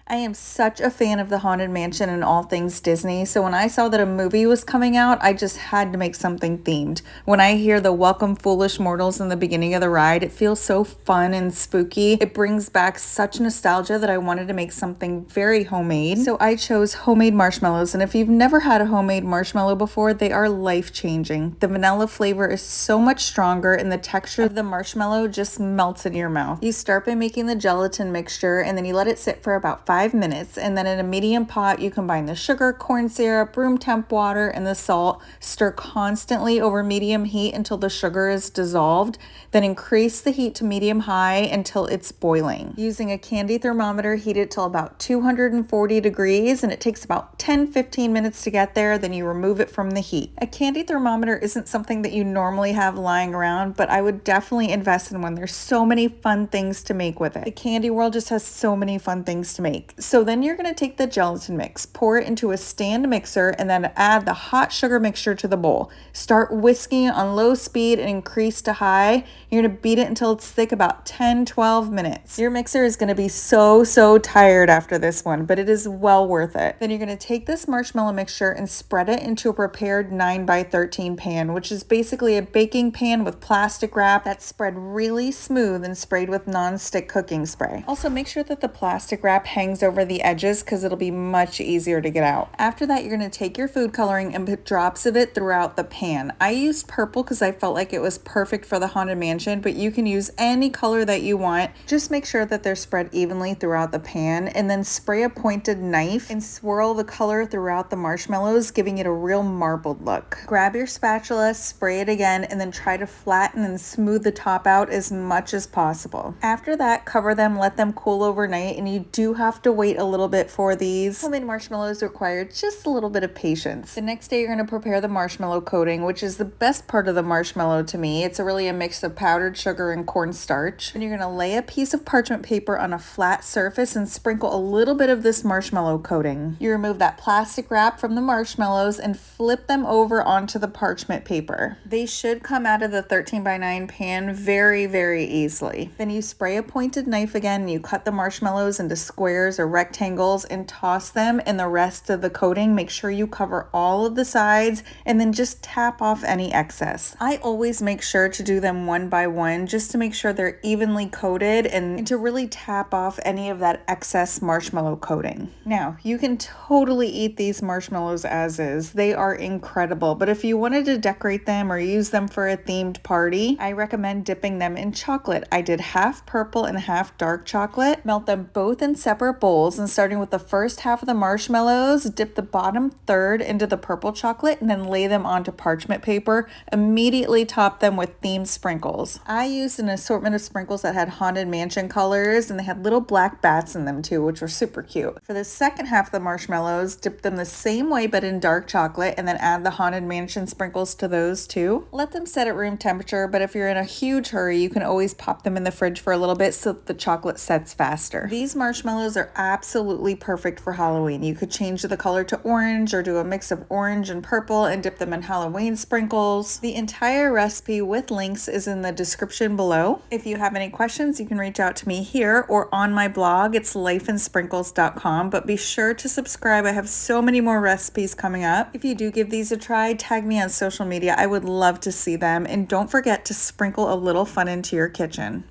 I am such a fan of the Haunted Mansion and all things Disney, so when I saw that a movie was coming out, I just had to make something themed. When I hear the Welcome Foolish Mortals in the beginning of the ride, it feels so fun and spooky. It brings back such nostalgia that I wanted to make something very homemade. So I chose homemade marshmallows, and if you've never had a homemade marshmallow before, they are life-changing. The vanilla flavor is so much stronger, and the texture of the marshmallow just melts in your mouth. You start by making the gelatin mixture, and then you let it sit for about 5 minutes, and then in a medium pot you combine the sugar, corn syrup, room temp water, and the salt. Stir constantly over medium heat until the sugar is dissolved, then increase the heat to medium high until it's boiling. Using a candy thermometer, heat it till about 240 degrees, and it takes about 10-15 minutes to get there. Then you remove it from the heat. A candy thermometer isn't something that you normally have lying around, but I would definitely invest in one. There's so many fun things to make with it. The candy world just has so many fun things to make. So then you're going to take the gelatin mix, pour it into a stand mixer, and then add the hot sugar mixture to the bowl. Start whisking on low speed and increase to high. You're going to beat it until it's thick, about 10-12 minutes. Your mixer is going to be so tired after this one, but it is well worth it. Then you're going to take this marshmallow mixture and spread it into a prepared 9x13 pan, which is basically a baking pan with plastic wrap that's spread really smooth and sprayed with non-stick cooking spray. Also, make sure that the plastic wrap hangs over the edges because it'll be much easier to get out. After that, you're going to take your food coloring and put drops of it throughout the pan. I used purple because I felt like it was perfect for the Haunted Mansion, but you can use any color that you want. Just make sure that they're spread evenly throughout the pan, and then spray a pointed knife and swirl the color throughout the marshmallows, giving it a real marbled look. Grab your spatula, spray it again, and then try to flatten and smooth the top out as much as possible. After that, cover them, let them cool overnight, and you do have to wait a little bit for these. Homemade marshmallows require just a little bit of patience. The next day, you're going to prepare the marshmallow coating, which is the best part of the marshmallow to me. It's really a mix of powdered sugar and cornstarch. And you're going to lay a piece of parchment paper on a flat surface and sprinkle a little bit of this marshmallow coating. You remove that plastic wrap from the marshmallows and flip them over onto the parchment paper. They should come out of the 13x9 pan very easily. Then you spray a pointed knife again, and you cut the marshmallows into squares or rectangles and toss them in the rest of the coating. Make sure you cover all of the sides and then just tap off any excess. I always make sure to do them one by one just to make sure they're evenly coated and to really tap off any of that excess marshmallow coating. Now, you can totally eat these marshmallows as is. They are incredible, but if you wanted to decorate them or use them for a themed party, I recommend dipping them in chocolate. I did half purple and half dark chocolate. Melt them both in separate bowls, and starting with the first half of the marshmallows, dip the bottom third into the purple chocolate and then lay them onto parchment paper. Immediately top them with themed sprinkles. I used an assortment of sprinkles that had Haunted Mansion colors, and they had little black bats in them too, which were super cute. For the second half of the marshmallows, dip them the same way but in dark chocolate, and then add the Haunted Mansion sprinkles to those too. Let them set at room temperature, but if you're in a huge hurry, you can always pop them in the fridge for a little bit so that the chocolate sets faster. These marshmallows are absolutely perfect for Halloween. You could change the color to orange or do a mix of orange and purple and dip them in Halloween sprinkles. The entire recipe with links is in the description below. If you have any questions, you can reach out to me here or on my blog. It's lifeandsprinkles.com, but be sure to subscribe. I have so many more recipes coming up. If you do give these a try, tag me on social media. I would love to see them, and don't forget to sprinkle a little fun into your kitchen.